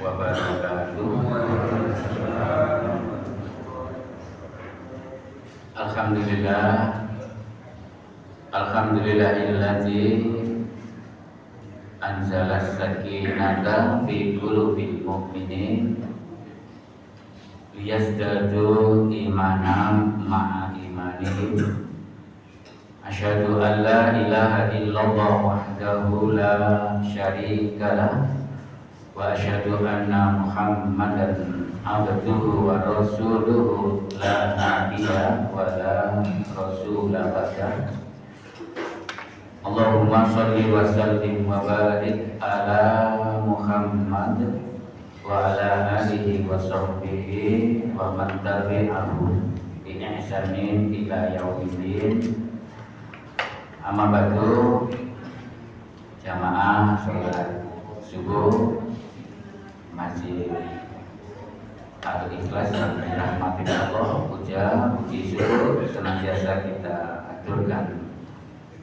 wabarakatuh. Alhamdulillah, alhamdulillahilladzi anzala sakinata fi qulubil mu'minin liyazdadu imanan ma'a imanihim. Asyhadu an la ilaha illallah wahdahu la syarikalah wa asyhadu anna Muhammadan abduhu wa rasuluhu la nabiyya wa la rasula ba'dah. Allahumma sholli wa sallim wa barik ala Muhammad wa ala alihi wa sahbihi wa man tabi'ahum bi ihsanin ila yaumiddin. Amma ba'du, jamaah salat subuh Masjid Al-Ikhlas yang dirahmati Allah, puji syukur senantiasa kita aturkan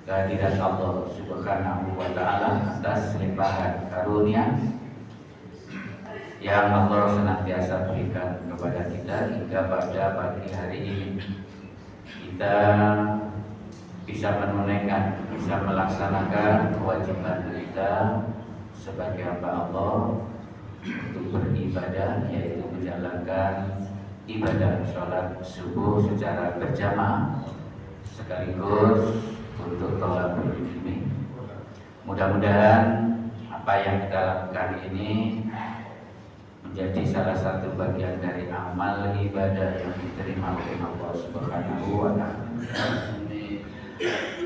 kehadirat Allah Subhanahu wa taala atas limpahan karunia yang Allah senantiasa berikan kepada kita hingga pada pagi hari ini kita bisa menunaikan, bisa melaksanakan kewajiban kita sebagai hamba Allah untuk beribadah, yaitu menjalankan ibadah sholat subuh secara berjamaah sekaligus untuk thalabul ilmi. Mudah-mudahan apa yang kita lakukan ini menjadi salah satu bagian dari amal ibadah yang diterima oleh Allah Subhanahu wa taala.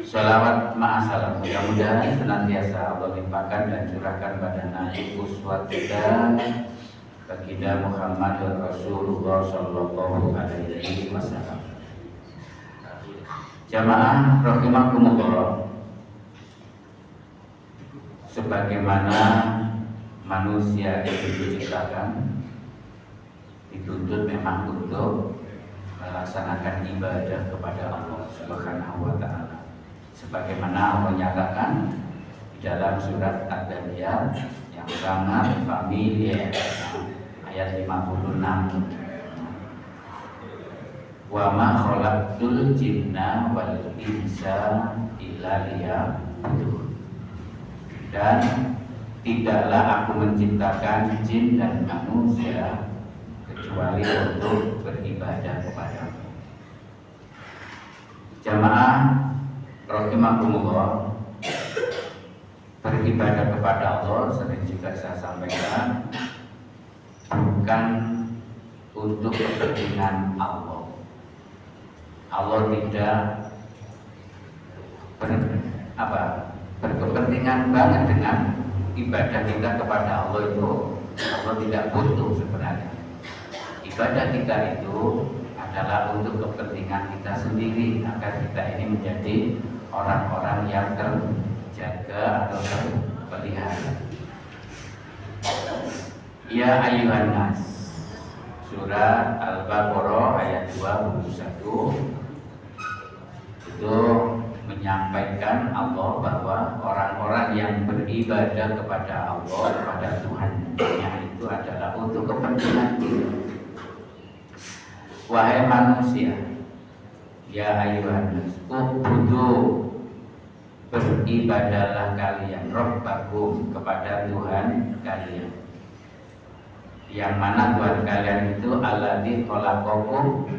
Shalawat ma'asalam, mudah-mudahan senantiasa Allah limpahkan dan curahkan pada nabi uswat kita baginda Muhammad Rasulullah sallallahu alaihi wasallam. Jamaah rahimakumullah, sebagaimana manusia itu diciptakan dituntut memang untuk melaksanakan ibadah kepada Allah Subhanahu wa taala. Sebagaimana Allah nyatakan di dalam surat Ad-Dariyat yang sangat familiar, ayat 56. Wa ma khalaqtul jinna wal insa illa liya'budun. Dan tidaklah aku menciptakan jin dan manusia kecuali untuk beribadah kepada-Mu. Jamaah rahimakumullah, beribadah kepada Allah sering juga saya sampaikan bukan untuk kepentingan Allah. Allah tidak berkepentingan banget dengan ibadah kita kepada Allah itu. Allah tidak butuh sebenarnya. Ibadah kita itu adalah untuk kepentingan kita sendiri, agar kita ini menjadi orang-orang yang terjaga atau terpelihara. Ya ayyuhan nas, surat Al-Baqarah ayat 21 itu menyampaikan Allah bahwa orang-orang yang beribadah kepada Allah, kepada Tuhan-Nya itu adalah untuk kepentingan kita. Wahai manusia, ya ayyuhan nas, ubudu, beribadahlah kalian, Rabbakum, kepada Tuhan kalian. Yang mana Tuhan kalian itu alladzi khalaqakum,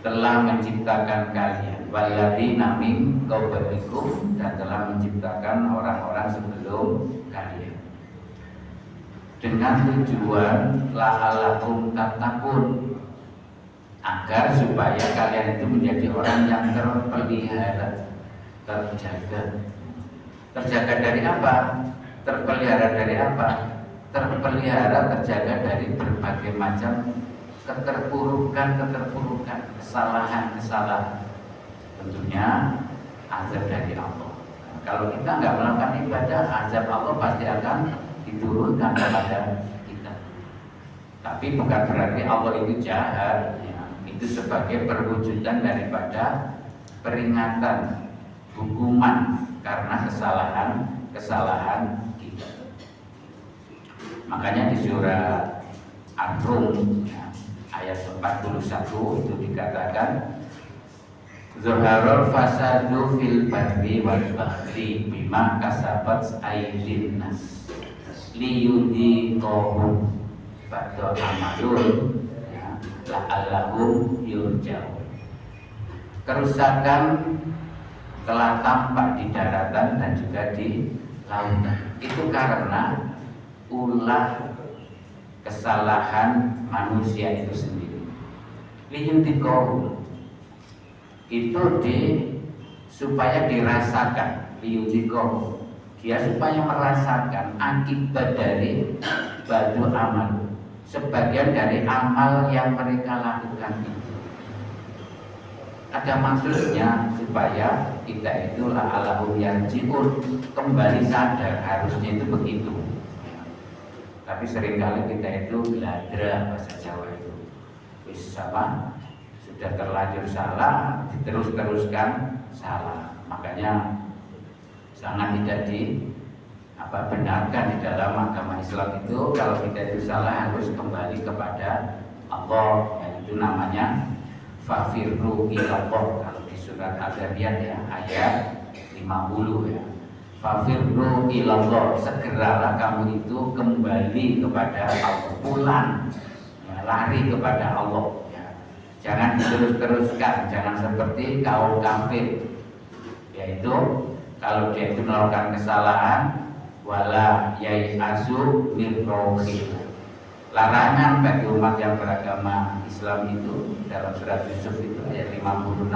telah menciptakan kalian, walladzina min qablikum, dan telah menciptakan orang-orang sebelum kalian, dengan tujuan la'allakum tattaqun, agar supaya kalian itu menjadi orang yang terpelihara, terjaga. Terjaga dari apa? Terpelihara dari apa? Terpelihara, terjaga dari berbagai macam keterpurukan, kesalahan. Tentunya azab dari Allah. Kalau kita nggak melakukan ibadah, azab Allah pasti akan diturunkan kepada kita. Tapi bukan berarti Allah itu jahat, ya. Itu sebagai perwujudan daripada peringatan, hukuman karena kesalahan kita. Makanya di surat Ar-Rum ya, ayat 41 itu dikatakan Zuharul fasadu fil barri wal bahri bima kasabat aydin nas liyudhiqahum ba'da amalun ya, la'allahum yurja'un. Kerusakan telah tampak di daratan dan juga di lautan. Itu karena ulah kesalahan manusia itu sendiri. Liyudhiqahum itu supaya dirasakan, liyudhiqahum dia supaya merasakan akibat dari badu amal, sebagian dari amal yang mereka lakukan itu. Ada maksudnya supaya kita itu la'allahum yarji'un, kembali sadar, harusnya itu begitu. Tapi seringkali kita itu ladra, bahasa Jawa itu sama, sudah terlanjur salah, diteruskan salah. Makanya sangat tidak benarkan di dalam agama Islam itu kalau kita itu salah harus kembali kepada Allah, yaitu namanya fafirru ilallah. Kalau di surat Al-Zariyat ya ayat 50 ya, fafirru ilallah, segeralah kamu itu kembali kepada Allah, pulang ya, lari kepada Allah ya. Jangan terus-teruskan, jangan seperti kaum kafir, yaitu kalau dia itu melakukan kesalahan wala yai'asu min rauhillah. Larangan bagi umat yang beragama Islam itu dalam surat Yusuf itu ayat 56,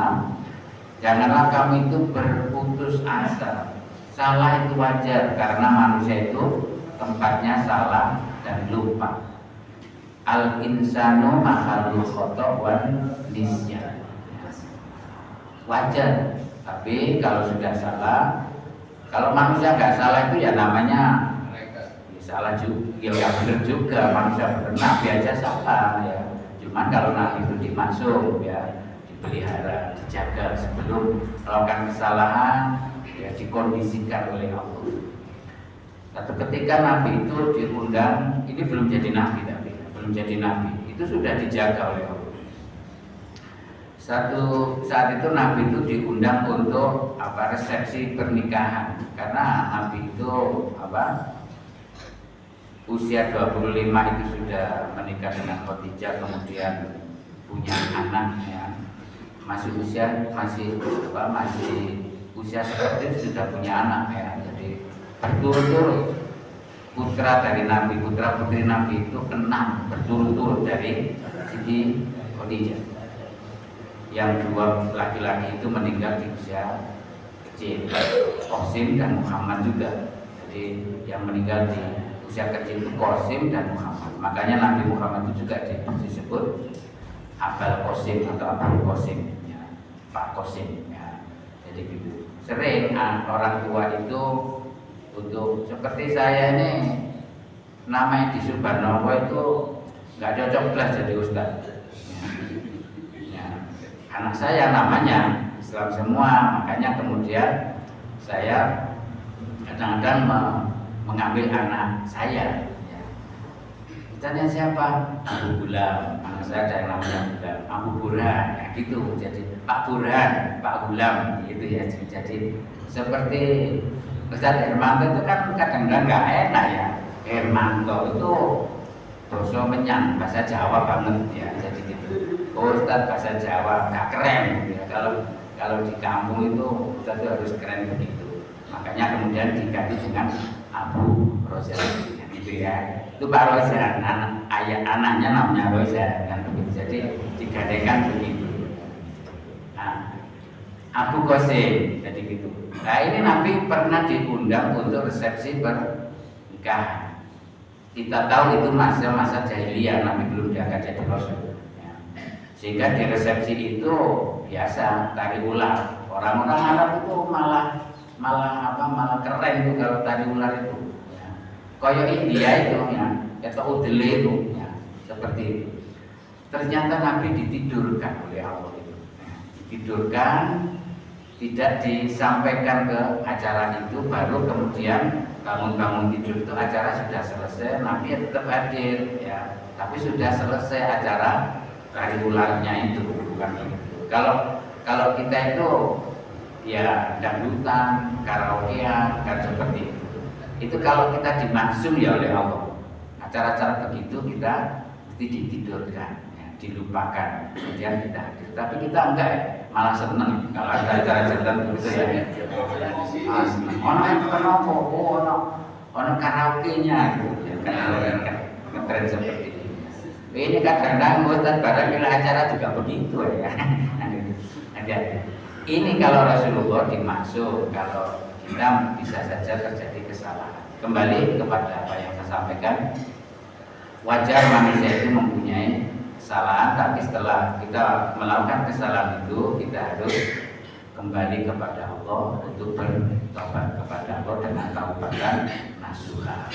janganlah kamu itu berputus asa. Salah itu wajar karena manusia itu tempatnya salah dan lupa. Al insanu mahalul khata' wan nisyan. Wajar, tapi kalau sudah salah, kalau manusia nggak salah itu ya namanya salah juga, ya benar juga, manusia benar, nabi aja salah ya. Cuman kalau nabi itu dimasuk ya, dipelihara, dijaga sebelum melakukan kesalahan, ya dikondisikan oleh Allah. Satu ketika nabi itu diundang, ini belum jadi nabi tapi belum jadi nabi, itu sudah dijaga oleh Allah. Saat itu nabi itu diundang untuk resepsi pernikahan, karena nabi itu usia 25 itu sudah menikah dengan Khadijah, kemudian punya anak ya. Masih usia seperti itu sudah punya anak ya. Jadi berturut-turut putra dari Nabi, putra putri Nabi itu 6 berturut-turut dari Siti Khadijah. Yang 2 laki-laki itu meninggal di usia kecil, Qasim dan Muhammad juga. Jadi yang meninggal di usia kecil itu Qasim dan Muhammad. Makanya Nabi Muhammad itu juga disebut Abul Qasim atau Abul Qasim ya, Pak Qasim ya. Jadi gitu. Sering orang tua itu untuk seperti saya ini namanya di Subarnowo itu nggak cocok belas jadi ustaz. Ya. Anak saya namanya Islam semua, makanya kemudian saya kadang-kadang mengambil anak saya ya. Tanya siapa? Abu Gulam. Anak saya ada yang namanya Gulam, Abu Burhan ya, gitu. Jadi Pak Burhan, Pak Gulam gitu ya. Jadi seperti Ustaz Hermanto itu kan kadang-kadang nggak enak ya. Hermanto itu dosa menyang, bahasa Jawa banget ya. Jadi gitu. Ustaz bahasa Jawa nggak keren gitu ya. Kalau di kampung itu Ustaz itu harus keren begitu. Makanya kemudian diganti dengan Abu Rozan gitu ya. Itu Pak Rozan, anaknya namanya Rozan kan begitu. Jadi digadaikan begitu. Nah, Abu Qasim jadi gitu. Nah ini Nabi pernah diundang untuk resepsi pernikahan. Kita tahu itu masa jahiliyah, Nabi belum diangkat jadi Rasul ya. Sehingga di resepsi itu biasa tari ular. Orang-orang Arab itu malah keren tuh kalau tari ular itu ya. Kayak India itu ya, atau udele itu ya, seperti itu. Ternyata Nabi ditidurkan oleh Allah itu ya. Ditidurkan, tidak disampaikan ke acara itu, baru kemudian bangun tidur itu acara sudah selesai, Nabi ya tetap hadir ya, tapi sudah selesai acara kari ularnya itu, bukan begitu. Kalau kita itu ya dangdutan, karaokean, kan seperti itu kalau kita dimaksum ya oleh Allah, acara-acara begitu kita mesti ditidurkan, ya, dilupakan, kemudian kita hadir. Tapi kita enggak ya, malah seneng kalau ada acara tertentu gitu ya. Ono yang kenapa? Ono karaoke-nya gitu. Ya, kan ngetren seperti ini. Ini kadang-kadang buatan barangkali acara juga begitu ya. Hati-hati. Ini kalau Rasulullah dimaksud, kalau kita bisa saja terjadi kesalahan. Kembali kepada apa yang saya sampaikan, wajar manusia itu mempunyai kesalahan, tapi setelah kita melakukan kesalahan itu kita harus kembali kepada Allah untuk bertobat kepada Allah dengan taubatan nasuha.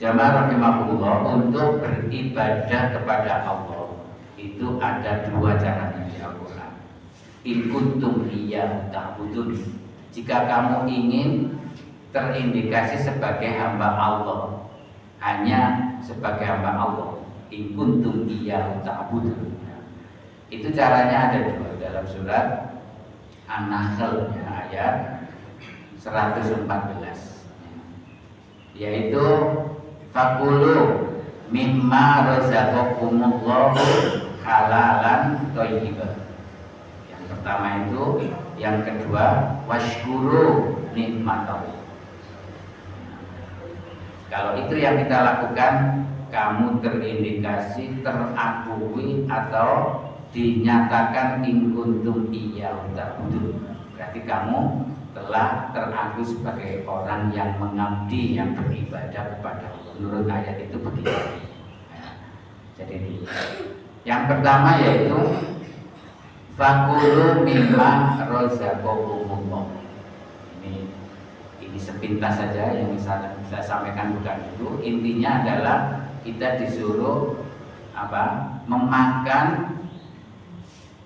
Jamaah rahimahullah, untuk beribadah kepada Allah itu ada dua caranya di Al-Quran. In kuntum iyyahu ta'budun. Jika kamu ingin terindikasi sebagai hamba Allah, hanya sebagai hamba Allah, in kuntum iyyahu ta'budun. Itu caranya ada dua dalam surat An-Nahl ayat 114, yaitu fakulu mimma razaqakumullahu halalan thayyiban. Pertama itu, yang kedua washkuru nikmatahu. Kalau itu yang kita lakukan, kamu terindikasi, terakui atau dinyatakan in kuntum iyyahu ta'budun. Berarti kamu telah teraku sebagai orang yang mengabdi, yang beribadah kepada Allah. Menurut ayat itu begitu. Jadi yang pertama yaitu fakulu mimma razaqakumullah. Ini sepintas saja yang saya sampaikan, bukan itu. Intinya adalah kita disuruh memakan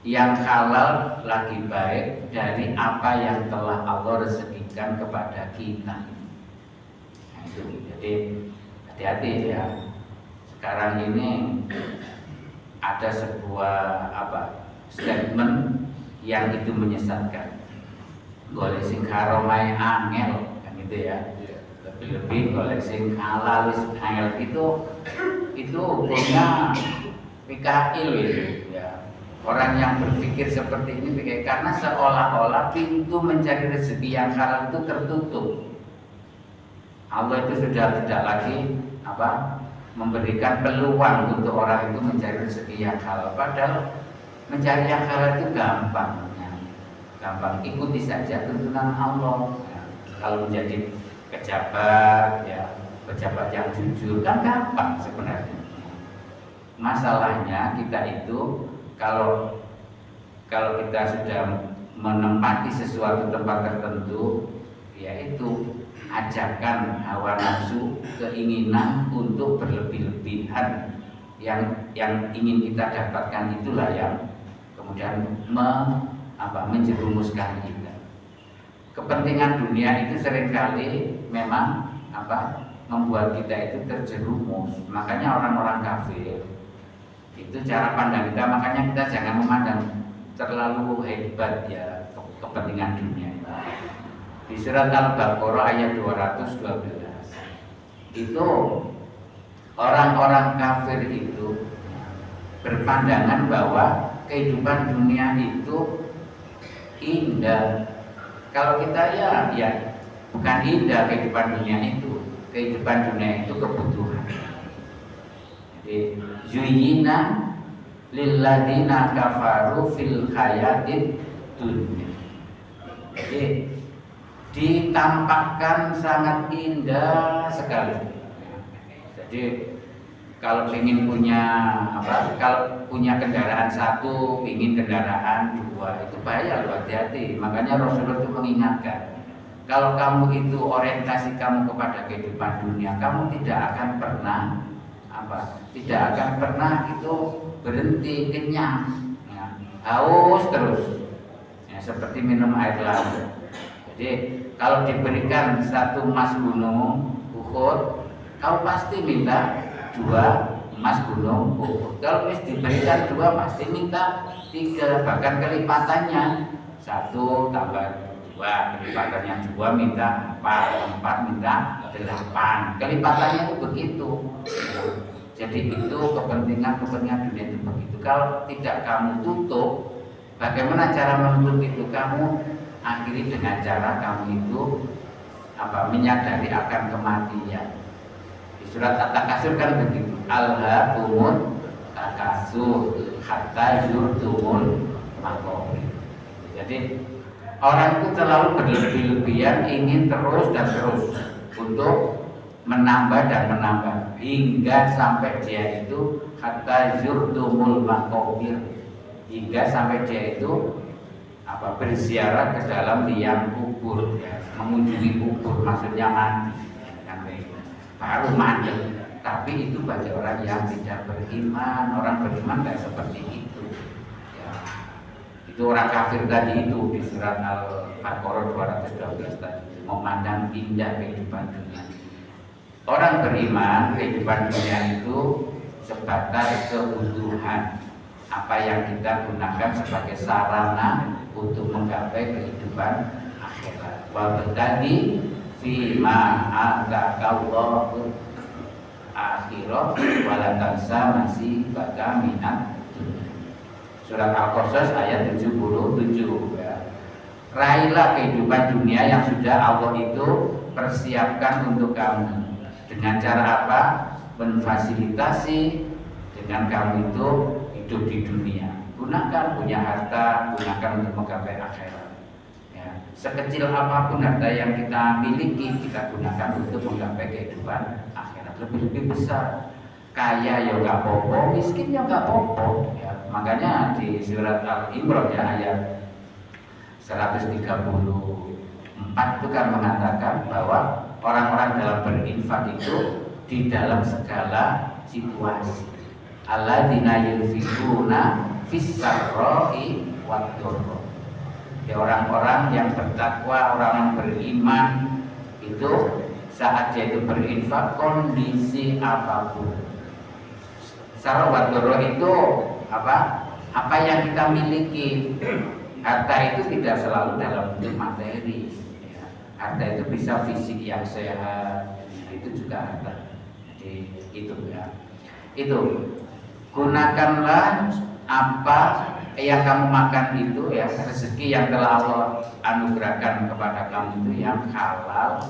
yang halal lagi baik dari apa yang telah Allah rezekikan kepada kita. Nah, itu. Jadi hati-hati ya. Sekarang ini ada sebuah statement yang itu menyesatkan. Golek sing haromai angel kan gitu ya. Lebih-lebih golek sing halal wis angel itu punya PKI itu ya. Orang yang berpikir seperti ini karena seolah-olah pintu mencari rezeki yang halal itu tertutup. Allah itu sudah tidak lagi memberikan peluang untuk orang itu mencari rezeki yang halal. Padahal mencari yang halal itu gampang, ya. Gampang, ikuti saja tuntunan Allah. Ya. Kalau menjadi pejabat, ya pejabat yang jujur kan gampang sebenarnya. Masalahnya kita itu kalau kita sudah menempati sesuatu tempat tertentu, yaitu ajakan hawa nafsu, keinginan untuk berlebih-lebihan yang ingin kita dapatkan, itulah yang kemudian menjerumuskan kita. Kepentingan dunia itu seringkali memang membuat kita itu terjerumus. Makanya orang-orang kafir itu cara pandang kita, makanya kita jangan memandang terlalu hebat ya kepentingan dunia itu. Di surat Al-Baqarah ayat 212 itu orang-orang kafir itu berpandangan bahwa kehidupan dunia itu indah. Kalau kita ya bukan indah kehidupan dunia itu. Kehidupan dunia itu kebutuhan. Jadi zuyyina lilladzina kafaru fil hayatid dunya. Jadi ditampakkan sangat indah sekali. Jadi kalau ingin punya kalau punya kendaraan satu, ingin kendaraan dua, itu bahaya loh, hati-hati. Makanya Rasulullah itu mengingatkan, kalau kamu itu orientasi kamu kepada kehidupan dunia, kamu tidak akan pernah tidak akan pernah itu berhenti kenyang, ya, haus terus, ya, seperti minum air laut. Jadi Kalau diberikan 1 emas gunung Uhud, kau pasti minta 2 emas gunung Uhud. Kalau diberikan 2 pasti minta 3, bahkan kelipatannya 1 tambah 2, kelipatannya 2 minta 4, 4 minta 8. Kelipatannya itu begitu. Jadi itu kepentingan dunia itu begitu. Kalau tidak kamu tutup, bagaimana cara menutup itu? Kamu akhiri dengan cara kamu itu menyadari akan kematian. Di surat At-Takasur kan begitu. Alhaakumut takasur hatta zurtumul maqabir. Jadi orang itu terlalu berlebih-lebihan ingin terus dan terus untuk menambah dan menambah hingga sampai dia itu hatta zurtumul maqabir, hingga sampai dia itu berziarah ke dalam liang kubur, ya, mengunjungi kubur, maksudnya mati, baru mati. Tapi itu bagi orang yang tidak beriman. Orang beriman tidak seperti itu, ya. Itu orang kafir tadi itu di surat Al-Baqarah 212 tadi, memandang indah kehidupan dunia. Orang beriman, kehidupan dunia itu sebatas kebutuhan, apa yang kita gunakan sebagai sarana untuk menggapai kehidupan akhirat. Wa btaghi fima ataqallahu akhirat wa la tansa nasibaka minad dunya. Surat Al-Qasas ayat 77, ya. Raihlah kehidupan dunia yang sudah Allah itu persiapkan untuk kamu. Dengan cara apa? Memfasilitasi dengan kamu itu hidup di dunia. Gunakan, punya harta, gunakan untuk menggapai akhirat, ya. Sekecil apapun harta yang kita miliki, kita gunakan untuk menggapai kehidupan akhirat. Lebih besar, kaya ya nggak apa-apa, miskin ya nggak apa-apa, ya. Makanya di surat Al-Imran ya ayat 134 itu kan mengatakan bahwa orang-orang dalam berinfak itu di dalam segala situasi. Alladzina yunfikuna fis-sarra'i wad-dharra. Ya, orang-orang yang bertakwa, orang yang beriman itu saat dia itu berinfak kondisi apapun. Sarra wad-dharra itu apa yang kita miliki. Harta itu tidak selalu dalam bentuk materi, ya. Harta itu bisa fisik yang sehat, itu juga harta. Jadi itu, ya. Itu gunakanlah apa yang kamu makan itu, ya, rezeki yang telah Allah anugerahkan kepada kamu itu yang halal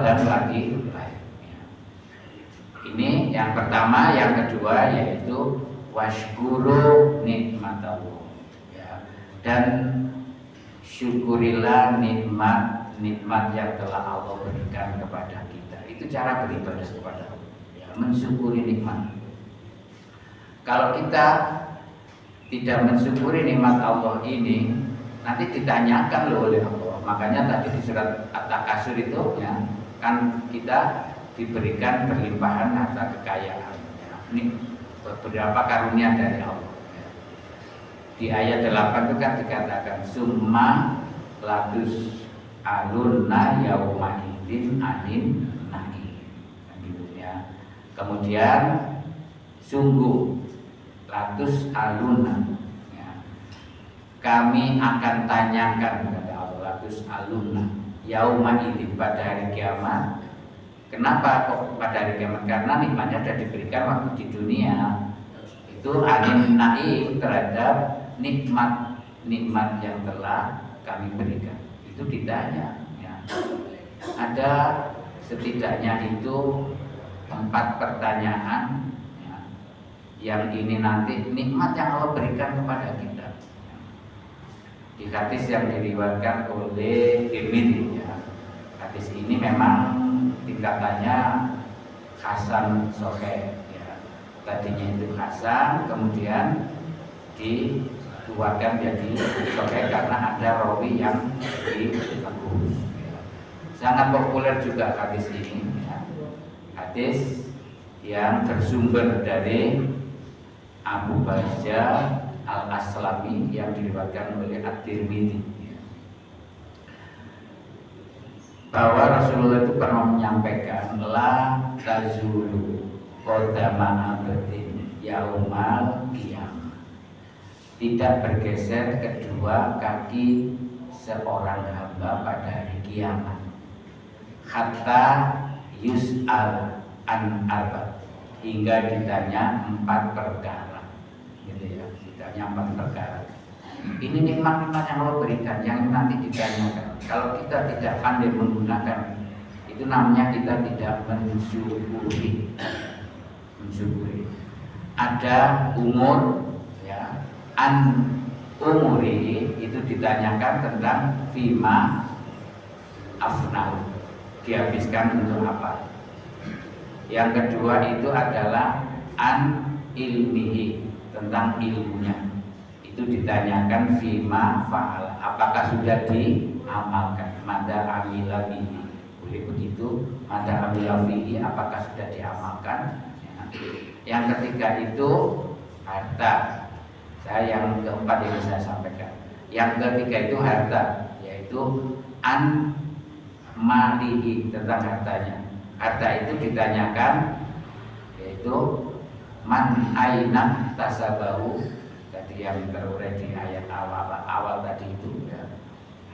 dan lagi baik. Ini yang pertama. Yang kedua yaitu washkuru nikmatallah, ya, dan syukurilah nikmat yang telah Allah berikan kepada kita. Itu cara beribadah kepada Allah, ya, mensyukuri nikmat. Kalau kita tidak mensyukuri nikmat Allah ini, nanti ditanyakan loh oleh Allah. Makanya tadi di surat At-Takasur itu, ya, kan kita diberikan berlimpahan harta kekayaan, ya. Ini beberapa karunia dari Allah, ya. Di ayat 8 itu kan dikatakan summa latus alunna yauma idzin anin nahi, gitu, ya. Kemudian sungguh latus alunna, ya, kami akan tanyakan kepada Allah, latus alunna yauma idzin, pada hari kiamat. Kenapa kok pada hari kiamat? Karena nikmatnya sudah diberikan waktu di dunia. Itu anin na'i, terhadap nikmat yang telah kami berikan. Itu ditanya, ya. Ada setidaknya itu 4 pertanyaan, ya, yang ini nanti nikmat yang Allah berikan kepada kita. Di hadis yang diriwayatkan oleh Tirmidzi, ya. Hadis ini memang tingkatannya Hasan Sahih, ya. Tadinya itu Hasan, kemudian dikeluarkan jadi Sahih karena ada rawi yang bagus, ya. Sangat populer juga hadis ini, ya. Hadis yang bersumber dari Abu Barzah Al-Aslami yang diriwayatkan oleh At-Tirmidzi, bahwa Rasulullah itu pernah menyampaikan la tazulu qadama abdin yaumal qiyamah, tidak bergeser kedua kaki seorang hamba pada hari kiamat, hatta yus'al an arba, hingga ditanya 4 perkara, gitu ya, ditanya 4 perkara. Ini nikmat-nikmat yang Allah berikan yang nanti ditanyakan. Kalau kita tidak pandai menggunakan, itu namanya kita tidak mensyukuri. Ada umur, ya, an umuri itu ditanyakan tentang fima afnal, dihabiskan untuk apa. Yang kedua itu adalah an ilmihi, tentang ilmunya, itu ditanyakan fima fa'al, apakah sudah diamalkan, mada amila bihi, boleh begitu, mada amila bihi, apakah sudah diamalkan. Yang ketiga itu harta. Yang keempat yang saya sampaikan. Yang ketiga itu harta, yaitu an malihi, tentang hartanya. Harta itu ditanyakan, yaitu man aina tasabahu, tadi yang terurai di ayat awal tadi itu, ya.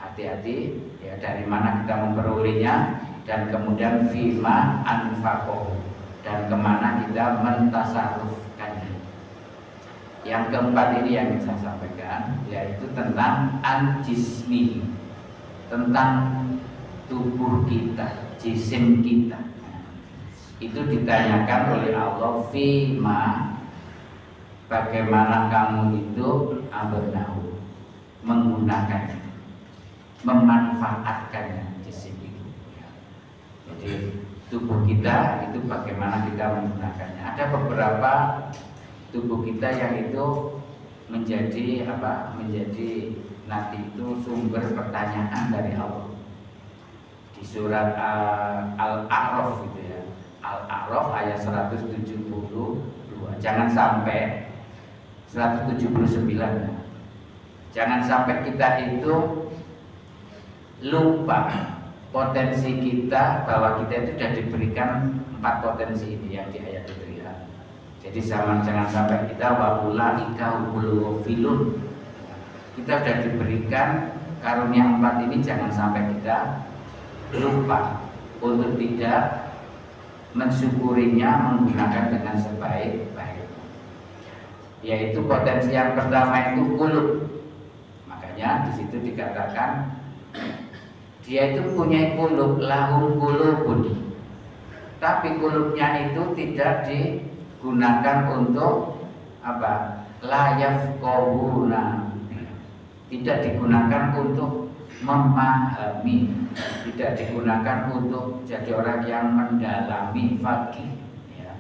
Hati-hati, ya, dari mana kita memperolehnya, dan kemudian fima anfaqohu, dan kemana kita mentasarufkannya. Yang keempat ini yang saya sampaikan, yaitu tentang an-jismi, tentang tubuh kita, jisim kita. Itu ditanyakan oleh Allah, fima, bagaimana kamu itu abenahu, menggunakannya, memanfaatkannya, jisim itu, ya. Jadi tubuh kita itu bagaimana kita menggunakannya. Ada beberapa tubuh kita yang itu menjadi apa? Menjadi nanti itu sumber pertanyaan dari Allah. Di surat Al-A'raf gitu ya. Al-A'raf ayat 172. Jangan sampai 179 ya. Jangan sampai kita itu lupa potensi kita, bahwa kita itu sudah diberikan 4 potensi ini yang di ayat itu ya. Jadi jangan sampai kita waulaika humul ghafilun. Kita sudah diberikan karunia 4 ini, jangan sampai kita lupa untuk tidak mensyukurinya, menggunakan dengan sebaik-baiknya. Yaitu potensi yang pertama itu qulub. Makanya di situ dikatakan dia itu punya qulub, lahum qulubun, tapi qulubnya itu tidak digunakan untuk apa? La yafqahuna, tidak digunakan untuk memahami, tidak digunakan untuk jadi orang yang mendalami faqih, ya.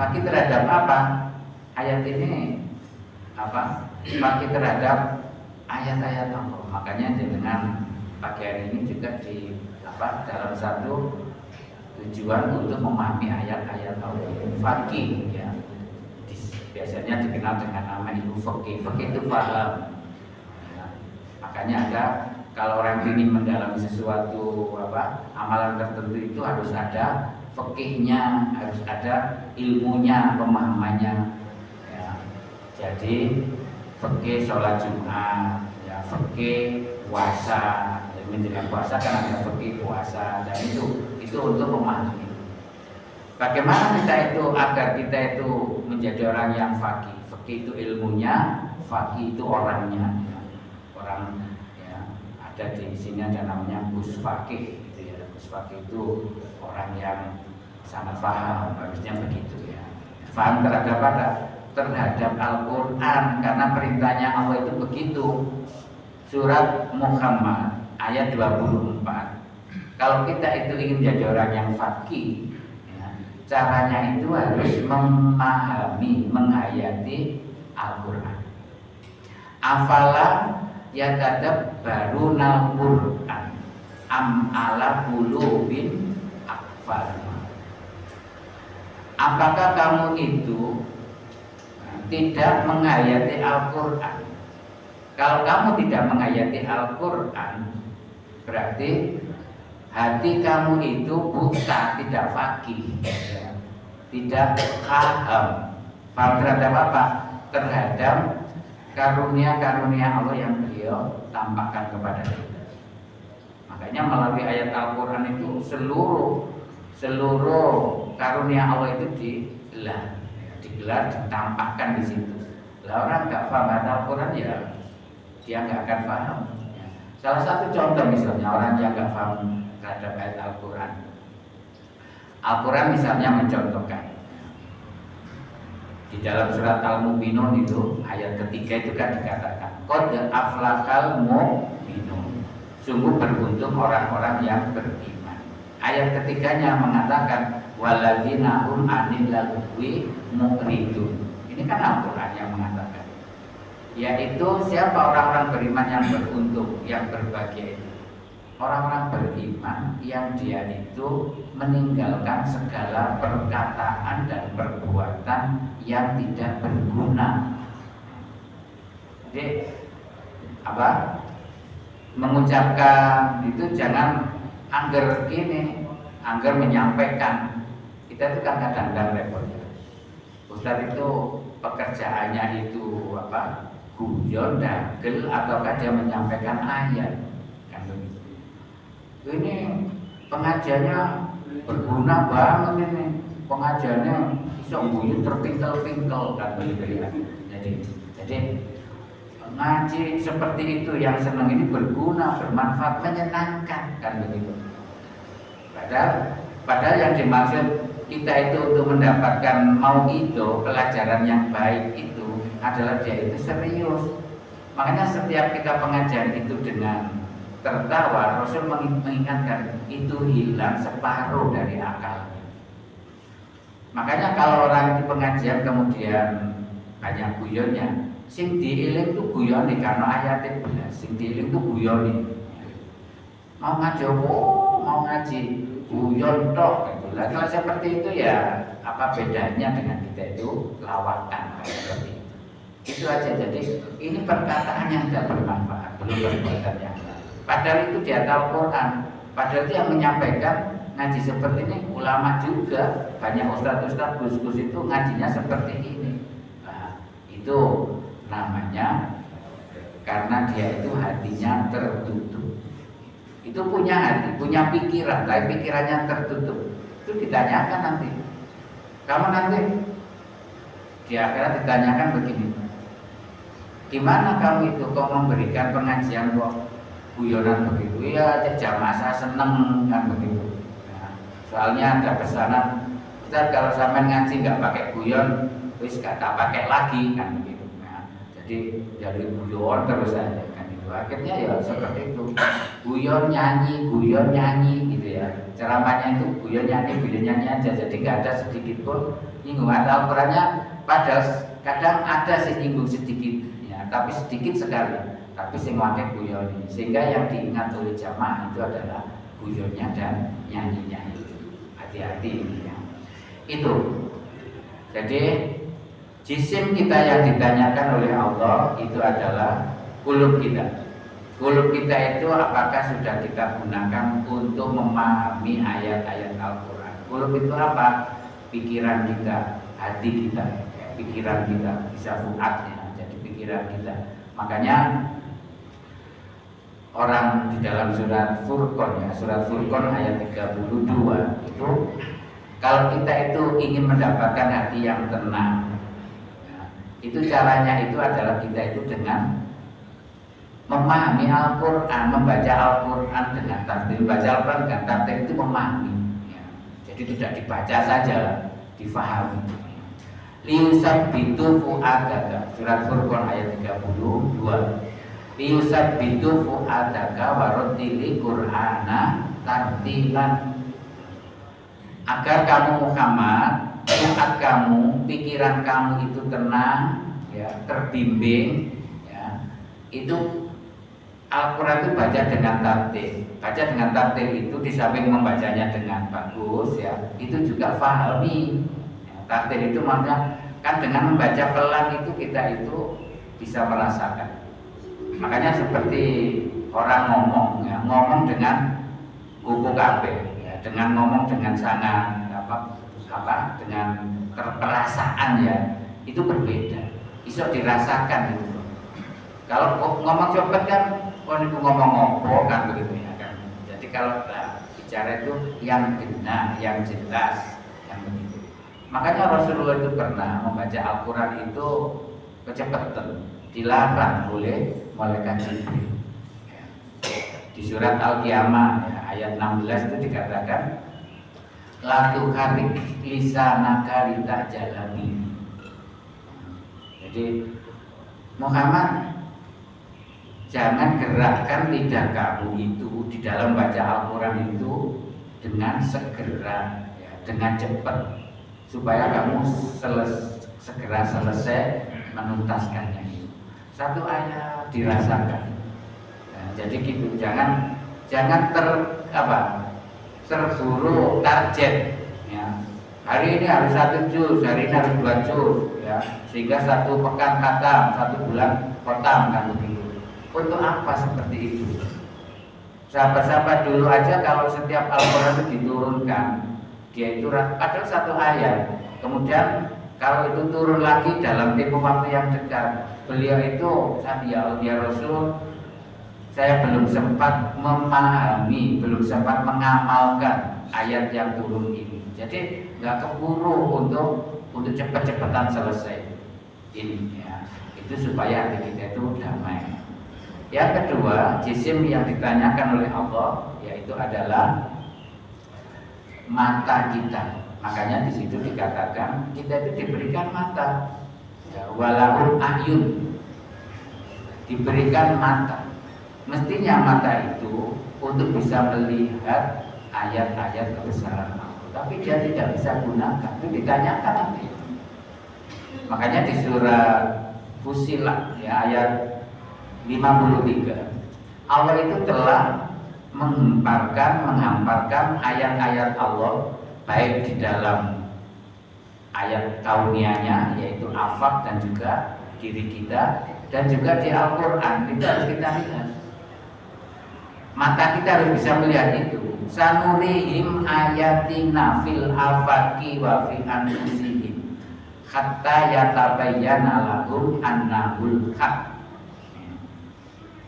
Faqih terhadap apa? Ayat ini apa? Faqih terhadap ayat-ayat Allah. Makanya dengan pagi hari ini juga di apa? Dalam satu tujuan untuk memahami ayat-ayat Allah, faqih, ya. Biasanya dikenal dengan nama ilmu faqih. Faqih itu paham, ya. Makanya ada, kalau orang ingin mendalami sesuatu apa, amalan tertentu itu harus ada fikihnya, harus ada ilmunya, pemahamannya, ya. Jadi fikih sholat Jumat, ya, fikih puasa, jadi menjelang puasa kan ada fikih puasa, dan itu untuk memahami. Bagaimana kita itu agar kita itu menjadi orang yang faqih? Faqih itu ilmunya, faqih itu orangnya, ya. Orang, ada di sini ada namanya Gus Faqih gitu ya. Gus Faqih itu orang yang sangat paham, harusnya begitu ya. Paham terhadap apa? Terhadap Al-Quran, karena perintahnya Allah itu begitu. Surat Muhammad ayat 24. Kalau kita itu ingin jadi orang yang faqih, ya, caranya itu harus memahami, menghayati Al-Quran. Afala yatadabbarunal Qur'an am ala qulubin aqfalha. Apakah kamu itu tidak menghayati Al-Quran. Kalau kamu tidak menghayati Al-Quran, berarti hati kamu itu buta, tidak faqih, tidak paham terhadap apa? Terhadap karunia-karunia Allah yang beliau tampakkan kepada kita. Makanya melalui ayat Al-Quran itu seluruh karunia Allah itu digelar, ditampakkan di situ. Lah orang nggak paham Al-Quran ya dia nggak akan paham. Salah satu contoh misalnya orang yang nggak paham terhadap ayat Al-Quran. Al-Quran misalnya mencontohkan di dalam surat Al-Mu'minun itu ayat ketiga itu kan dikatakan qad aflahal mu'minun, sungguh beruntung orang-orang yang beriman. Ayat ketiganya mengatakan walladzina hum anil lagwi mu'ridun. Ini kan Al-Quran yang mengatakan, yaitu siapa orang-orang beriman yang beruntung, yang berbahagia itu orang-orang beriman yang dia itu meninggalkan segala perkataan dan perbuatan yang tidak berguna. Jadi apa? Mengucapkan itu jangan angger gini, angger menyampaikan. Kita itu kan kadang-kadang repot ya. Ustaz itu pekerjaannya itu apa? Guyon, dagel, ataukah dia menyampaikan ayat? Kan begitu. Ini pengajiannya berguna banget ini. Pengajiannya bisa guyon terpintel-pintel kan begitu ya. Jadi ngaji seperti itu yang senang ini berguna, bermanfaat, menyenangkan kan begitu. Padahal yang dimaksud kita itu untuk mendapatkan mauidho, pelajaran yang baik itu adalah dia itu serius. Makanya setiap kita pengajian itu dengan tertawa, Rasul mengingatkan itu hilang separuh dari akalnya. Makanya kalau orang itu pengajian kemudian banyak guyonnya, sing diiling itu guyoni karena ayatnya belas, sing diiling itu guyoni. Mau ngaji mau ngaji guyon tok gitu. Lah kalau seperti itu ya apa bedanya dengan kita itu lawakan seperti itu. Itu aja. Jadi ini perkataan yang tidak bermanfaat, belum perbuatan yang lain. Padahal itu di atas Al-Quran. Padahal itu yang menyampaikan ngaji seperti ini ulama juga. Banyak ustadz-ustadz gus-gus itu ngajinya seperti ini. Nah, itu namanya karena dia itu hatinya tertutup. Itu punya hati, punya pikiran, tapi pikirannya tertutup. Itu ditanyakan nanti. Kamu nanti di akhirat ditanyakan begini, gimana kamu itu kok memberikan pengajian kok guyonan begitu? Ya jamaah saya seneng kan begitu. Nah, soalnya ada pesanan, kita kalau sampai ngaji nggak pakai guyon, wis gak tak pakai lagi kan begitu. Nah, jadi guyon terus aja kan itu. Akhirnya ya seperti itu. Guyon nyanyi gitu ya. Ceramahnya itu guyon nyanyi aja. Jadi nggak ada sedikit pun nyinggung. Al-Qurannya padahal kadang ada sih nyinggung sedikit, ya, tapi sedikit sekali. Tapi sing wae guyon. Sehingga yang diingat oleh jamaah itu adalah guyonnya dan nyanyinya itu. Hati-hati ini ya. Itu. Jadi jisim kita yang ditanyakan oleh Allah itu adalah qulub kita. Qulub kita itu apakah sudah kita gunakan untuk memahami ayat-ayat Al-Quran? Qulub itu apa? Pikiran kita, hati kita, pikiran kita, bisa fuadnya, jadi pikiran kita. Makanya orang di dalam surat Furqan ya, surat Furqan ayat 32 itu kalau kita itu ingin mendapatkan hati yang tenang, ya, itu caranya itu adalah kita itu dengan memahami Al-Quran, membaca Al-Quran dengan tartil. Baca Al-Quran dengan tartil itu memahami ya. Jadi tidak dibaca saja, difahami ya. Liyusabbitu fu'adaka, surat Furqan ayat 32. Liyusabbitu fu'adaka warottili Qur'ana tartilan, agar kamu Muhammad, fu'ad kamu, pikiran kamu itu tenang ya, terbimbing ya. Itu Al-Quran itu baca dengan tartil. Baca dengan tartil itu di samping membacanya dengan bagus ya, itu juga fahami ya, tartil itu maksudnya Kan dengan membaca pelan itu kita itu bisa merasakan. Makanya seperti orang ngomong, ya, ngomong dengan kuku kabeh, ya, dengan ngomong dengan sangat dengan perasaan ya, itu berbeda. Bisa dirasakan itu. Kalau ngomong cepet kan, itu ngomong ngopo kan begitu ya kan. Jadi kalau bicara itu yang benar, yang jelas, yang begitu. Makanya Rasulullah itu pernah membaca Al-Quran itu kecepatan, dilarang oleh malaikat Jibril. Ya. Di surat Al-Qiyamah ya, ayat 16 itu dikatakan la tuharrik lisanaka litajalabi. Jadi Muhammad, jangan gerakkan lidah kamu itu di dalam baca Al-Quran itu dengan segera, ya, dengan cepat, supaya kamu segera selesai menuntaskannya itu. Satu ayat dirasakan. Nah, jadi gitu, jangan terburu target. Ya. Hari ini harus 1 juz, hari ini harus 2 juz, ya, sehingga 1 pekan khatam, 1 bulan khatam kan begitu. Untuk apa seperti itu? Sahabat-sahabat dulu aja kalau setiap Al-Quran itu diturunkan, dia itu padahal 1 ayat. Kemudian kalau itu turun lagi dalam tempo waktu yang dekat, beliau itu ya Rasul, saya belum sempat memahami, belum sempat mengamalkan ayat yang turun ini. Jadi nggak keburu untuk cepat-cepatan selesai ini ya. Itu supaya hati kita itu damai. Yang kedua, jisim yang ditanyakan oleh Allah yaitu adalah mata kita. Makanya di situ dikatakan kita itu diberikan mata, ya, walahul ayun, diberikan mata. Mestinya mata itu untuk bisa melihat ayat-ayat kebesaran Allah, tapi dia tidak bisa gunakan. Itu ditanyakan nanti. Makanya di surah Fussilat ya, ayat 53, Allah itu telah menghamparkan ayat-ayat Allah, baik di dalam ayat kauniyahnya yaitu afaq dan juga diri kita, dan juga di Al-Quran. Itu harus kita lihat. Mata kita harus bisa melihat itu. Sanurihim ayatina fil afaqi wa fi anfusihim hatta yatabayyana lahum annahul haq.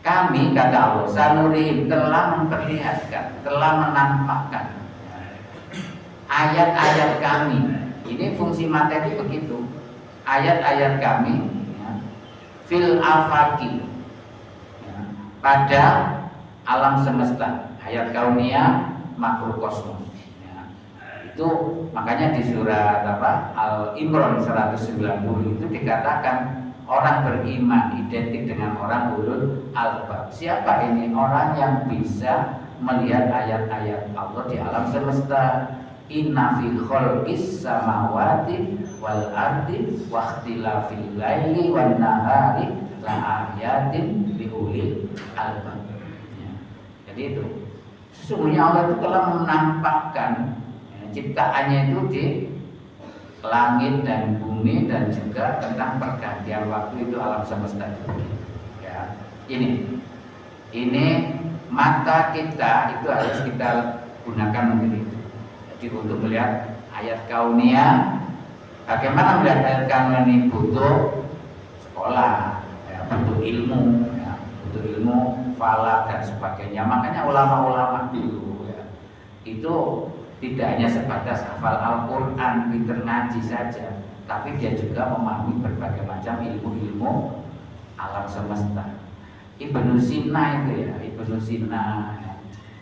Kami, kata Allah, sanurihim, telah memperlihatkan, telah menampakkan ayat-ayat kami. Ini fungsi mata itu begitu. Ayat-ayat kami ya, fil afaqi ya, pada alam semesta, ayat kauniyah, makrokosmos ya. Itu makanya di surat Al-Imran 190 itu dikatakan orang beriman identik dengan orang ulul albab. Siapa ini? Orang yang bisa melihat ayat-ayat Allah di alam semesta. Inna fi khalqis samawati wal ardi wa ikhtilafil laili wan nahari la ayatin liulil albab. Ya. Jadi itu sesungguhnya Allah itu telah menampakkan ya, ciptaannya itu di langit dan bumi, dan juga tentang pergantian waktu itu alam semesta itu. Ya. Ini mata kita itu harus kita gunakan untuk itu. Jadi untuk melihat ayat kauniyah, bagaimana melihat ayat kauniyah ini butuh sekolah, ya, butuh ilmu, ya, butuh ilmu falak dan sebagainya. Makanya ulama-ulama dulu ya, itu tidak hanya sebatas hafal Al-Quran, pinter ngaji saja, tapi dia juga memahami berbagai macam ilmu-ilmu alam semesta. Ibnu Sina itu ya, Ibnu Sina ya,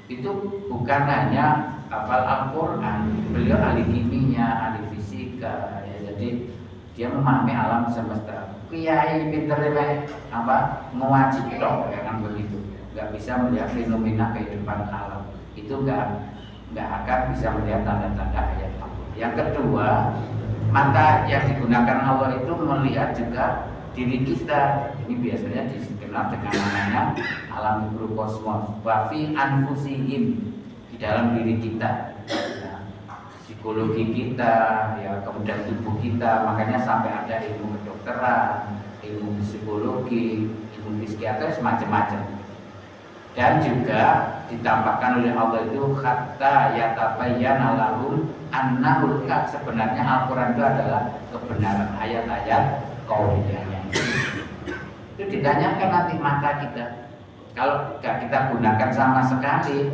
itu bukan hanya hafal Al-Quran, beliau ahli kimia, ahli fisika ya, jadi dia memahami alam semesta. Kiai pinter ngaji dong ya kan begitu, nggak bisa melihat fenomena kehidupan alam, itu nggak akan bisa melihat tanda-tanda ayat Allah. Yang kedua, mata yang digunakan Allah itu melihat juga diri kita. Ini biasanya dikenal dengan namanya alam mikrokosmos. Wa fi anfusihim, di dalam diri kita. Nah, psikologi kita, ya kemudian tubuh kita. Makanya sampai ada ilmu kedokteran, ilmu psikologi, ilmu psikiater, semacam-macam. Dan juga ditambahkan oleh Allah itu hatta yatabayyana lahum annahul haq. Sebenarnya Al-Quran itu adalah kebenaran, ayat-ayat qauliyahnya. Itu ditanyakan nanti mata kita. Kalau nggak kita gunakan sama sekali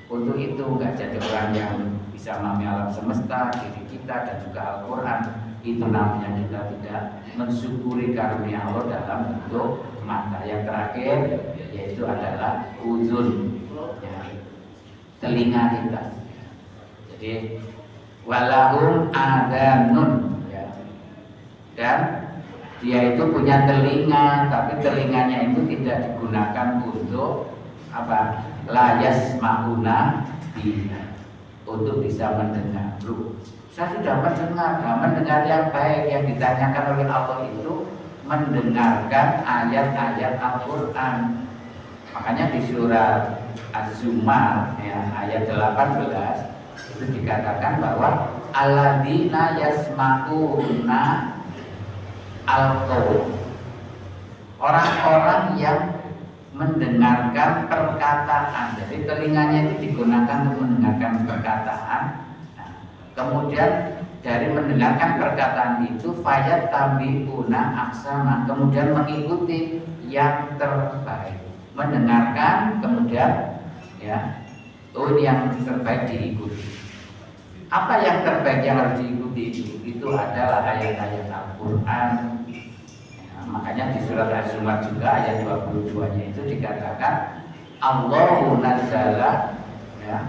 untuk itu, nggak jadi orang yang bisa memahami alam semesta, diri kita dan juga Al-Quran, itu namanya kita tidak mensyukuri karunia Allah dalam bentuk mata. Yang terakhir yaitu adalah uzun, ya, telinga kita. Jadi walahum adanun, ya. Dan dia itu punya telinga, tapi telinganya itu tidak digunakan untuk apa? Layas mauna biha, untuk bisa mendengar. Saya sudah mendengar yang baik. Yang ditanyakan oleh Allah itu mendengarkan ayat-ayat Al-Quran. Makanya di surat Az-Zumar, ya, ayat 18 itu dikatakan bahwa alladzina yasma'una al-qaul, orang-orang yang mendengarkan perkataan. Jadi telinganya itu digunakan untuk mendengarkan perkataan. Nah, kemudian dari mendengarkan perkataan itu fayat tabiuna aksana, kemudian mengikuti yang terbaik. Mendengarkan kemudian, ya, ini yang terbaik diikuti. Apa yang terbaik yang harus diikuti itu adalah ayat-ayat Al-Quran. Makanya di surat Az-Zumar juga ayat 22-nya itu dikatakan Allahu nazzala, ya,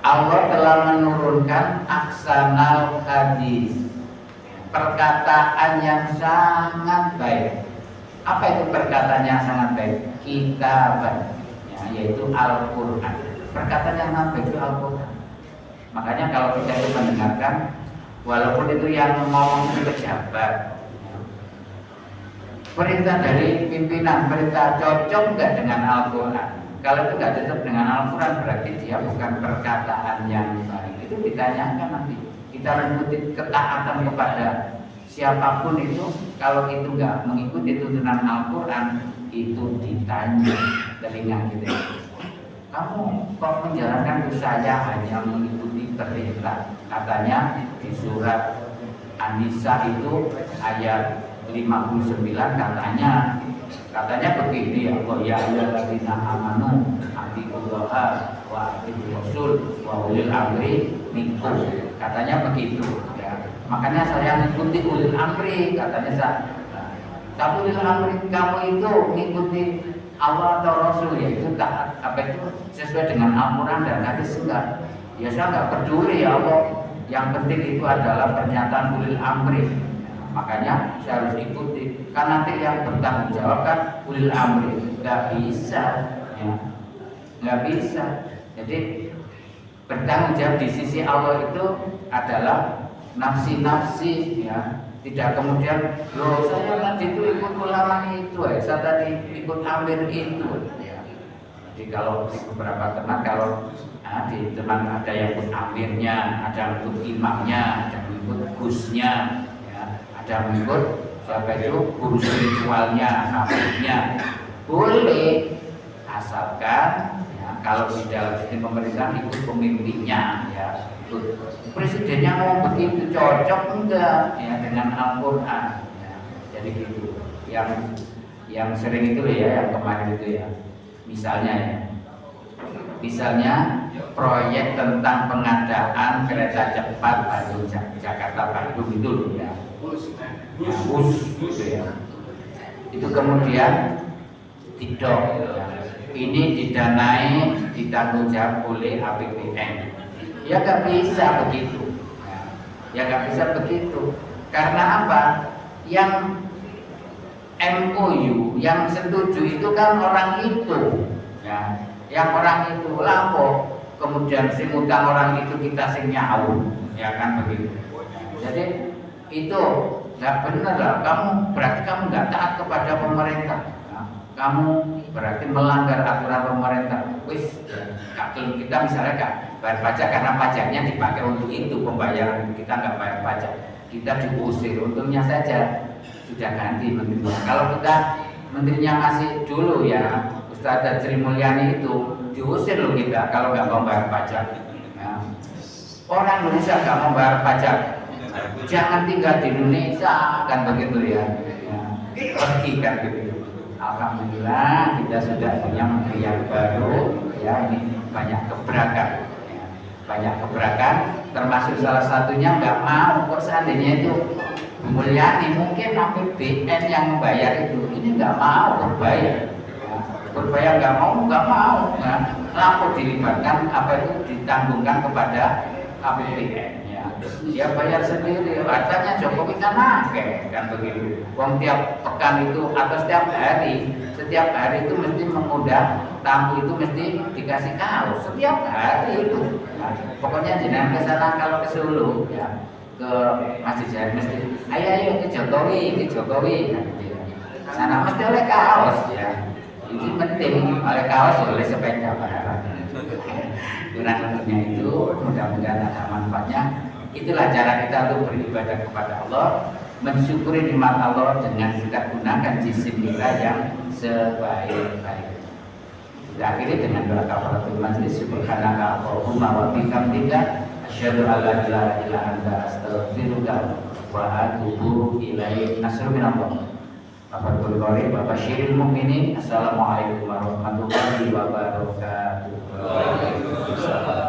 Allah telah menurunkan aksanal hadis, perkataan yang sangat baik. Apa itu perkataan yang sangat baik? Kitaban, ya, yaitu Al-Quran. Perkataan yang sangat baik itu Al-Quran. Makanya kalau kita itu mendengarkan, walaupun itu yang ngomong itu pejabat, perintah dari pimpinan, perintah cocok nggak dengan Al-Quran? Kalau itu nggak cocok dengan Al-Quran, berarti dia bukan perkataan yang baik. Itu ditanyakan nanti. Kita mengikuti ketaatan kepada siapapun itu, kalau itu nggak mengikuti tuntunan Al-Quran, itu ditanya telinga kita. Kamu kok menjalankan saya hanya mengikuti perintah? Katanya di surat An-Nisa itu ayat 59 katanya begini, ya Allah, ya ayyuhalladzina amanu atiqullaha wa atiqur rasul wa ulil amri minkum. Katanya begitu, ya. Makanya saya mengikuti ulil amri, katanya saya. Tapi ulil amri kamu itu mengikuti Allah atau Rasul, yaitu taat apa itu sesuai dengan Al-Quran dan hadis enggak? Ya saya enggak peduli, ya Allah. Yang penting itu adalah pernyataan ulil amri. Makanya saya harus ikuti, karena nanti yang bertanggung jawab kan ulil amri. Nggak bisa, ya, nggak bisa. Jadi bertanggung jawab di sisi Allah itu adalah nafsi-nafsi, ya. Tidak kemudian, loh saya tadi itu ikut ulama itu, saya tadi ikut amir itu, ya. Jadi kalau di beberapa teman, kalau di teman ada yang ikut amirnya, ada yang ikut imamnya, ada yang ikut gusnya, ada mengikut siapa itu guru spiritualnya, hafidnya, boleh, asalkan, ya, kalau di dalam sistem pemerintahan ikut pemimpinnya, ya, ikut presidennya mau begitu, cocok enggak, ya, dengan Al-Quran, ya. Jadi gitu. Yang sering itu ya, yang kemarin itu ya, misalnya proyek tentang pengadaan kereta cepat Bandung Jakarta Bandung itu loh, ya. Bus gitu, ya. Itu kemudian tidak, ya. Ini didanai, ditanggung jawab oleh APBN. Ya nggak bisa begitu, ya nggak bisa begitu. Karena apa? Yang MOU, yang setuju itu kan orang itu, ya. Yang orang itu lapor, kemudian sing utang orang itu kita sing nyaur, ya kan begitu. Jadi itu nggak benar lah. Berarti kamu nggak taat kepada pemerintah. Kamu berarti melanggar aturan pemerintah. Wis, nggak Kalau kita misalnya nggak bayar pajak karena pajaknya dipakai untuk itu, pembayaran kita nggak bayar pajak, kita diusir. Untungnya saja sudah ganti menterinya. Kalau kita menterinya masih dulu ya, Ustazah Sri Mulyani itu diusir loh kita kalau nggak mau bayar pajak. Ya. Orang Indonesia nggak mau bayar pajak, jangan tinggal di Indonesia kan begitu ya. Pergi kan begitu. Alhamdulillah kita sudah punya menteri yang baru ya, ini banyak keberatan ya. Banyak keberatan termasuk salah satunya nggak mau kok seandainya itu Bu Mulyani mungkin APBN yang membayar itu, ini nggak mau berbayar ya. Berbayar nggak mau ya. Lalu dilibatkan apa itu ditanggungkan kepada APBN ya. Dia bayar sendiri, katanya Jokowi kan nakeh kan begitu. Uang tiap pekan itu atau setiap hari itu mesti mengundang tamu itu mesti dikasih kaos setiap hari itu. Ya. Pokoknya jenengan ke sana kalau ke Solo ya, ke Masjid Jaya mesti ayo ke Jokowi nah, gitu. Sana mesti oleh kaos ya. Ini penting, oleh kaos oleh sepeda barang. Kurang lebihnya itu mudah-mudahan ada manfaatnya. Itulah cara kita untuk beribadah kepada Allah, mensyukuri nikmat Allah dengan kita gunakan jisim kita yang sebaik-baiknya. Kita akhiri dengan doa kafaratul majlis. Subhanaka Allahumma wa bihamdika asyhadu an la ilaha illa anta astaghfiruka wa atubu ilaik. Nasrul minallah. Bapak Qori, Bapak Syirin Mukminin. Assalamualaikum warahmatullahi wabarakatuh. Waalaikumsalam.